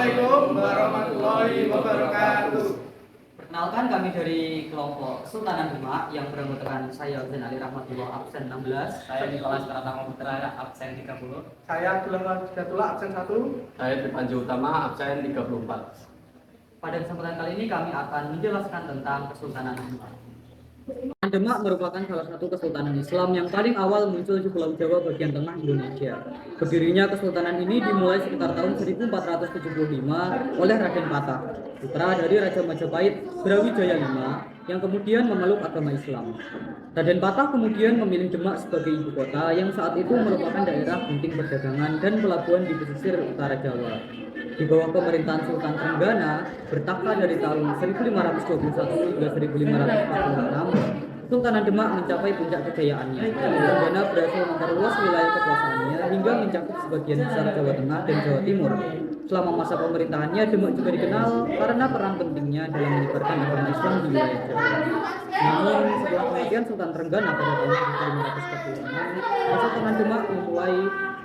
Assalamualaikum warahmatullahi wabarakatuh. Perkenalkan, kami dari kelompok Kesultanan Demak yang beranggotakan saya Zain Ali Rahmatullah absen 16, Saya Nikolas Pratama Putra absen 30. Saya Abdullah Hidayatullah absen 1. Saya Panji Utama absen 34. Pada kesempatan kali ini kami akan menjelaskan tentang Kesultanan Demak. Demak merupakan salah satu kesultanan Islam yang paling awal muncul di Pulau Jawa bagian tengah Indonesia. Berdirinya kesultanan ini dimulai sekitar tahun 1475 oleh Raden Patah, putra dari Raja Majapahit Brawijaya V yang kemudian memeluk agama Islam. Raden Patah kemudian memilih Demak sebagai ibu kota yang saat itu merupakan daerah penting perdagangan dan pelabuhan di pesisir utara Jawa. Di bawah pemerintahan Sultan Trenggana bertakhta dari tahun 1521 hingga 1546, Sultanan Demak mencapai puncak kejayaannya. Trenggana berhasil memperluas wilayah kekuasaannya hingga mencakup sebagian besar Jawa Tengah dan Jawa Timur. Selama masa pemerintahannya, Demak juga dikenal karena peran pentingnya dalam menyebarkan agama Islam di wilayah Jawa. Namun, setelah kematian Sultan Trenggana pada tahun 1546, Kesultanan Demak mulai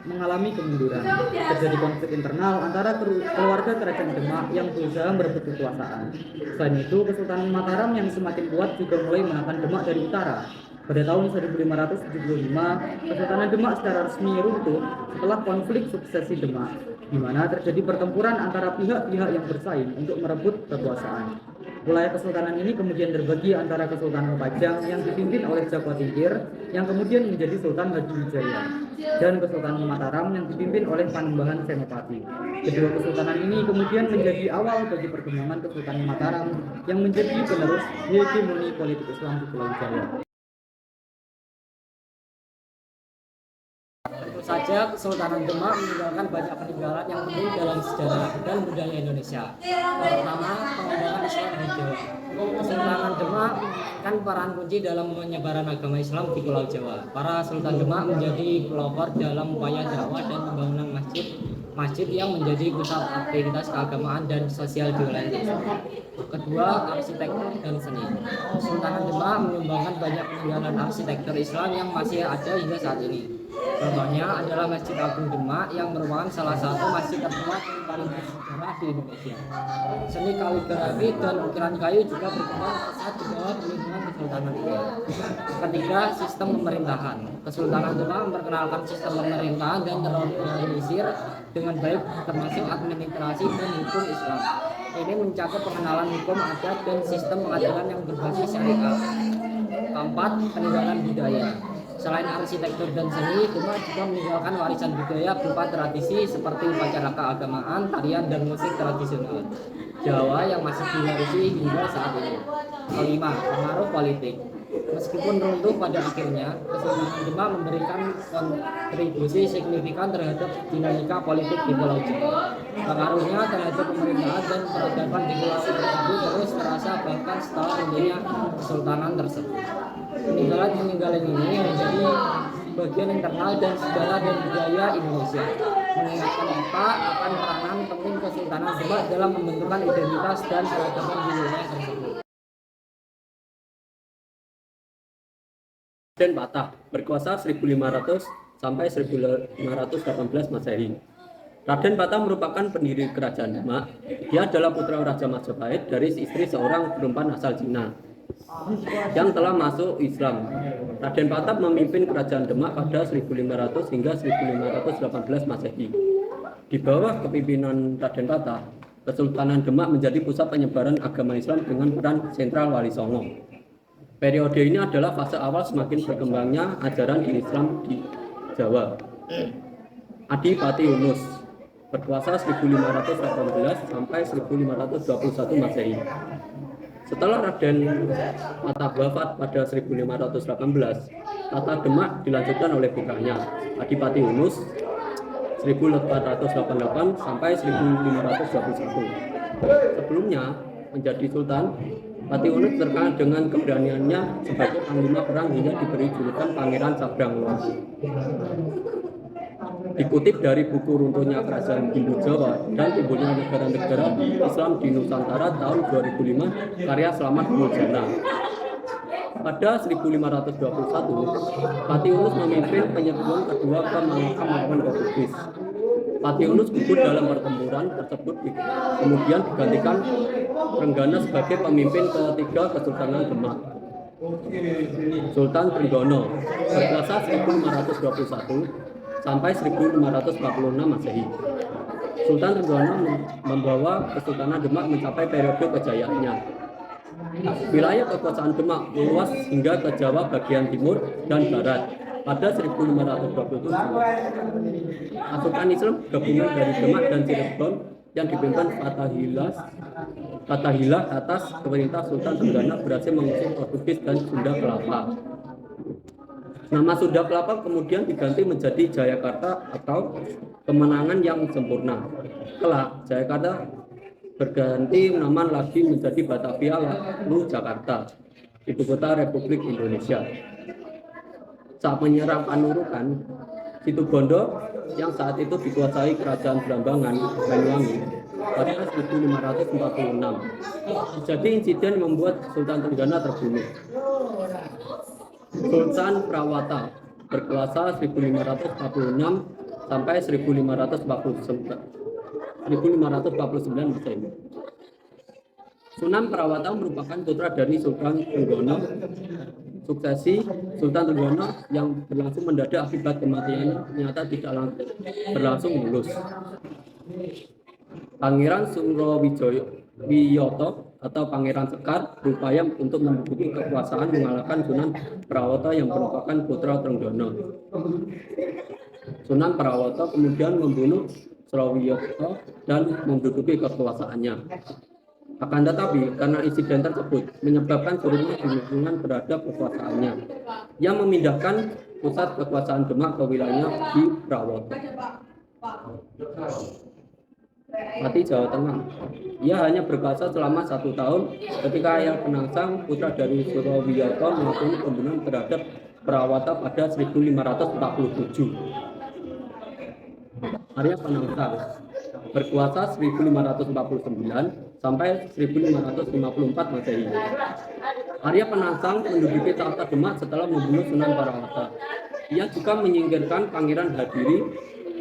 mengalami kemunduran. Terjadi konflik internal antara keluarga kerajaan Demak yang berusaha merebut kekuasaan. Selain itu, Kesultanan Mataram yang semakin kuat juga mulai menekan Demak dari utara. Pada tahun 1575, Kesultanan Demak secara resmi runtuh setelah konflik suksesi Demak, di mana terjadi pertempuran antara pihak-pihak yang bersaing untuk merebut kekuasaan. Wilayah kesultanan ini kemudian terbagi antara Kesultanan Pajang yang dipimpin oleh Japwa Tingkir yang kemudian menjadi Sultan Hadiwijaya dan Kesultanan Mataram yang dipimpin oleh Panembahan Senopati. Kedua kesultanan ini kemudian menjadi awal bagi perkembangan Kesultanan Mataram yang menjadi penerus hegemoni politik Islam di Pulau Jawa. Tentu saja Kesultanan Demak meninggalkan banyak peninggalan yang penting dalam sejarah dan budaya Indonesia, terutama pengembangan Islam di Jawa. Kesultanan Demak kan peran kunci dalam penyebaran agama Islam di Pulau Jawa. Para Sultan Demak menjadi pelopor dalam upaya dakwah dan pembangunan masjid yang menjadi pusat aktivitas keagamaan dan sosial di wilayah tersebut. Kedua, arsitektur dan seni. Kesultanan Demak menyumbangkan banyak peninggalan arsitektur Islam yang masih ada hingga saat ini. Contohnya adalah Masjid Agung Demak yang merupakan salah satu masjid tertua yang paling bersejarah di Indonesia. Seni kaligrafi dan ukiran kayu juga berkembang pesat di bawah lingkungan Kesultanan ini. Ketiga, sistem pemerintahan. Kesultanan Demak memperkenalkan sistem pemerintahan dan terorganisir dengan baik, termasuk administrasi dan hukum Islam. Ini mencakup pengenalan hukum adat dan sistem pengadilan yang berbasis syariat. Keempat, peninggalan budaya. Selain arsitektur dan seni, Demak juga meninggalkan warisan budaya berupa tradisi seperti upacara keagamaan, tarian, dan musik tradisional Jawa yang masih diwarisi hingga saat ini. Kelima, pengaruh politik. Meskipun runtuh pada akhirnya, Kesultanan Demak memberikan kontribusi signifikan terhadap dinamika politik di Pulau Jawa. Pengaruhnya terhadap pemerintahan dan peradaban di pulau tersebut terus terasa bahkan setelah runtuhnya Kesultanan tersebut. Peninggalan ini menjadi bagian internal dan sejarah dan budaya Indonesia, mengingatkan kita akan peranan penting Kesultanan Demak dalam membentukkan identitas dan peradaban di wilayah tersebut. Raden Patah berkuasa 1500 sampai 1518 Masehi. Raden Patah merupakan pendiri kerajaan Demak. Dia adalah putra Raja Majapahit dari istri seorang perempuan asal Cina yang telah masuk Islam. Raden Patah memimpin kerajaan Demak pada 1500 hingga 1518 Masehi. Di bawah kepemimpinan Raden Patah, Kesultanan Demak menjadi pusat penyebaran agama Islam dengan peran sentral Wali Songo. Periode ini adalah fase awal semakin berkembangnya ajaran Islam di Jawa. Adipati Yunus berkuasa 1518 sampai 1521 Masehi. Setelah Raden Patah wafat pada 1518, tata Demak dilanjutkan oleh putranya Adipati Yunus 1488 sampai 1521. Sebelumnya menjadi sultan, Pati Unus terkenal dengan keberaniannya sebagai panglima perang hingga diberi julukan Pangeran Sabrang Luas. Dikutip dari buku runtuhnya Kerajaan Hindu Jawa dan timbulnya negara-negara Islam di Nusantara tahun 2005 karya Slamet Muljana. Pada 1521, Pati Unus memimpin penyerbuan kedua ke Malaka melawan Portugis. Pati Unus gugur dalam pertempuran tersebut kemudian digantikan Trenggana sebagai pemimpin ketiga Kesultanan Demak. Sultan Trenggono berkuasa 1521 sampai 1546 Masehi. Sultan Trenggono membawa Kesultanan Demak mencapai periode kejayaannya. Wilayah kekuasaan Demak meluas hingga ke Jawa bagian timur dan barat. Pada 1527, pasukan Islam gabungan dari Demak dan Cirebon yang dipimpin Fathahilah atas pemerintah Sultan Trenggana berhasil mengusir Portugis dan Sunda Kelapa. Nama Sunda Kelapa kemudian diganti menjadi Jayakarta atau kemenangan yang sempurna. Kelak, Jayakarta berganti nama lagi menjadi Batavia lalu Jakarta, ibu kota Republik Indonesia. Saat menyerang Panurukan, Situbondo yang saat itu dikuasai Kerajaan Blambangan Banyuwangi pada 1546. Jadi insiden yang membuat Sultan Trenggana terbunuh. Sultan Prawata berkuasa 1546 sampai 1549 Masehi. Sunan Prawata merupakan putra dari Sultan Trenggono. Suksesi Sultan Trenggono yang berlangsung mendadak akibat kematiannya ternyata tidak berlangsung mulus. Pangeran Surowijoyo atau Pangeran Sekar berupaya untuk menduduki kekuasaan mengalahkan Sunan Prawata yang merupakan putra Trenggono. Sunan Prawata kemudian membunuh Surowijoyo dan menduduki kekuasaannya. Akan tetapi, karena insiden tersebut menyebabkan turunnya dukungan terhadap kekuasaannya, yang memindahkan pusat kekuasaan Demak ke wilayah di Prawoto, Pati, Jawa Tengah. Ia hanya berkuasa selama 1 tahun ketika Ayah Penangsang, putra dari Surowijoyo, melakukan pembunuhan terhadap Prawata pada 1547. Arya Penangsang berkuasa 1549 sampai 1554 Masehi. Arya Penangsang menduduki tahta Demak setelah membunuh Sunan Prawata. Ia juga menyingkirkan Pangeran Hadiri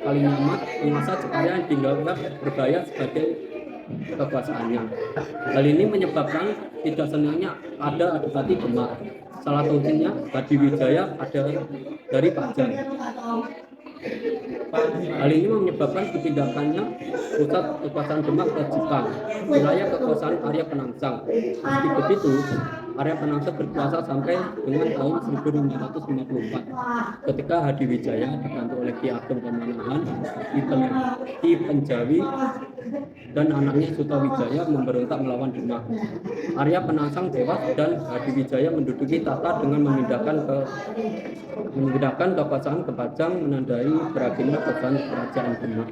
Kalinyamat, penguasa Jepara yang dianggap berbahaya sebagai kekuasaannya. Hal ini menyebabkan tidak senangnya ada Adipati Demak. Salah satunya Hadiwijaya ada dari Pajang. Hal ini menyebabkan dipindahkannya pusat kekuasaan Demak ke Jepang, wilayah kekuasaan Arya Penangsang. Meski begitu, Arya Penangsang berkuasa sampai dengan tahun 1554 ketika Hadiwijaya dibantu oleh Ki Ageng Pamanahan, Ki Penjawi, dan anaknya Sutawijaya memberontak melawan Demak. Arya Penangsang tewas dan Hadiwijaya menduduki tahta dengan memindahkan kekuasaan ke Pajang, menandai berakhirnya kerajaan Demak.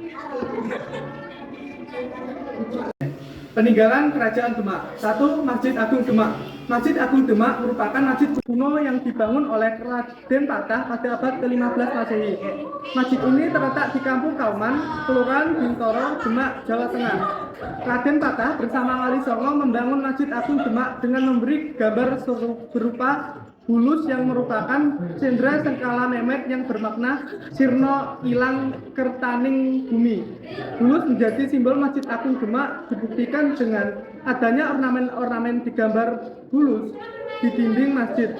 Peninggalan Kerajaan Demak. 1. Masjid Agung Demak. Masjid Agung Demak merupakan masjid kuno yang dibangun oleh Raden Patah pada abad ke-15 Masehi. Masjid ini terletak di Kampung Kauman, Kelurahan Bintoro, Demak, Jawa Tengah. Raden Patah bersama Wali Songo membangun Masjid Agung Demak dengan memberi gambar berupa bulus yang merupakan cendera sengkala memet yang bermakna sirno ilang kertaning bumi. Bulus menjadi simbol Masjid Agung Demak dibuktikan dengan adanya ornamen-ornamen digambar bulus di dinding masjid.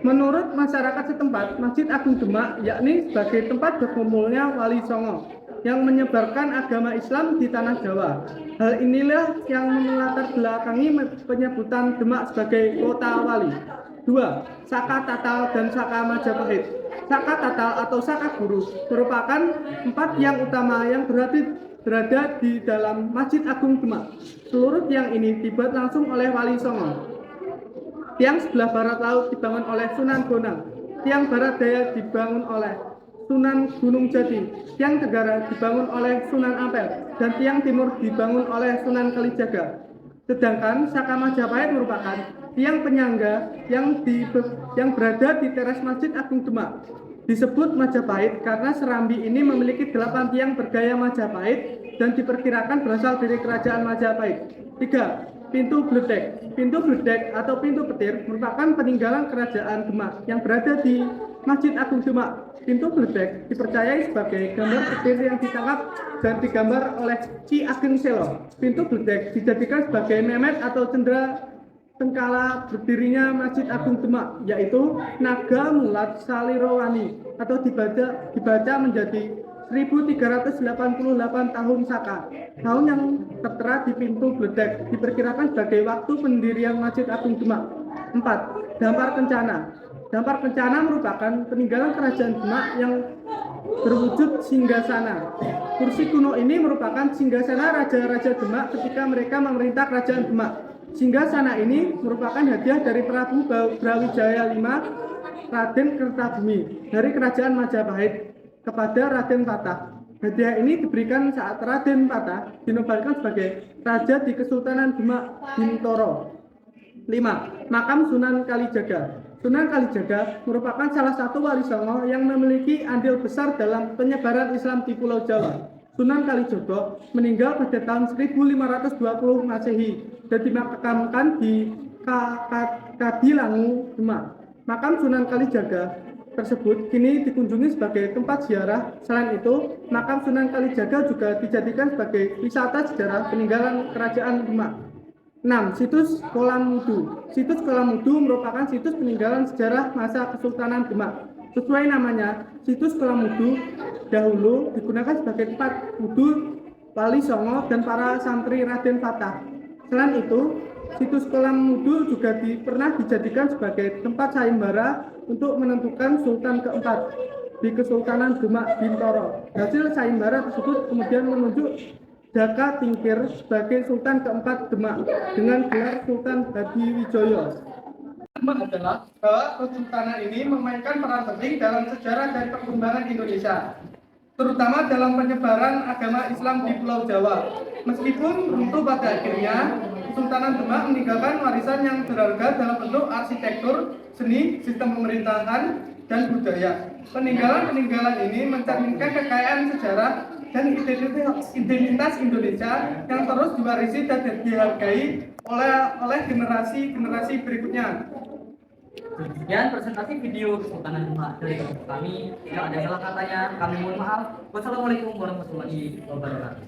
Menurut masyarakat setempat, Masjid Agung Demak yakni sebagai tempat berkumpulnya Wali Songo yang menyebarkan agama Islam di tanah Jawa. Hal inilah yang melatar belakangi penyebutan Demak sebagai kota wali. 2. Saka Tatal dan Saka Majapahit. Saka Tatal atau Saka Guru merupakan 4 tiang utama yang berada di dalam Masjid Agung Demak. Seluruh tiang ini dibuat langsung oleh Wali Songo. Tiang sebelah barat laut dibangun oleh Sunan Bonang. Tiang barat daya dibangun oleh Sunan Gunung Jati. Tiang tenggara dibangun oleh Sunan Ampel. Dan tiang timur dibangun oleh Sunan Kalijaga. Sedangkan Saka Majapahit merupakan tiang penyangga yang berada di teras Masjid Agung Demak. Disebut Majapahit karena serambi ini memiliki 8 tiang bergaya Majapahit dan diperkirakan berasal dari kerajaan Majapahit. 3. Pintu Bledek. Pintu Bledek atau pintu petir merupakan peninggalan kerajaan Demak yang berada di Masjid Agung Demak. Pintu Bledek dipercayai sebagai gambar petir yang ditangkap dan digambar oleh Ki Ageng Selo. Pintu Bledek dijadikan sebagai memet atau cendera tengkala berdirinya Masjid Agung Demak, yaitu Naga Mulat Salirowani atau dibaca menjadi 1388 tahun Saka. Tahun yang tertera di pintu Bledek diperkirakan sebagai waktu pendirian Masjid Agung Demak. 4. Dampar Kencana. Dampar Kencana merupakan peninggalan kerajaan Demak yang berwujud singgasana. Kursi kuno ini merupakan singgasana raja-raja Demak ketika mereka memerintah kerajaan Demak. Singgasana ini merupakan hadiah dari Prabu Brawijaya V Raden Kertabumi dari kerajaan Majapahit kepada Raden Patah. Hadiah ini diberikan saat Raden Patah dinobatkan sebagai Raja di Kesultanan Demak Bintoro. 5. Makam Sunan Kalijaga. Sunan Kalijaga merupakan salah satu wali songo yang memiliki andil besar dalam penyebaran Islam di Pulau Jawa. Sunan Kalijaga meninggal pada tahun 1520 Masehi dan dimakamkan di Kadilangu, Demak. Makam Sunan Kalijaga tersebut kini dikunjungi sebagai tempat ziarah. Selain itu, makam Sunan Kalijaga juga dijadikan sebagai wisata sejarah peninggalan kerajaan Demak. 6. Situs Kolam Mudu. Situs Kolam Mudu merupakan situs peninggalan sejarah masa Kesultanan Demak. Sesuai namanya, situs Kolam Mudu dahulu digunakan sebagai tempat wudhu Wali Songo dan para santri Raden Patah. Selain itu, situs Kolam Mudu juga pernah dijadikan sebagai tempat sayembara untuk menentukan Sultan keempat di Kesultanan Demak Bintoro. Hasil sayembara tersebut kemudian menunjuk Jaka Tingkir sebagai Sultan keempat Demak dengan gelar Sultan Hadiwijoyo. Adalah bahwa Kesultanan ini memainkan peran penting dalam sejarah dan perkembangan Indonesia, terutama dalam penyebaran agama Islam di Pulau Jawa. Meskipun runtuh pada akhirnya, Kesultanan Demak meninggalkan warisan yang berharga dalam bentuk arsitektur, seni, sistem pemerintahan, dan budaya. Peninggalan-peninggalan ini mencerminkan kekayaan sejarah dan identitas Indonesia yang terus diwarisi dan dihargai oleh generasi-generasi berikutnya. Sekian presentasi video Kesultanan Demak dari kami. Jika ada salah katanya, kami mohon maaf. Wassalamualaikum warahmatullahi wabarakatuh.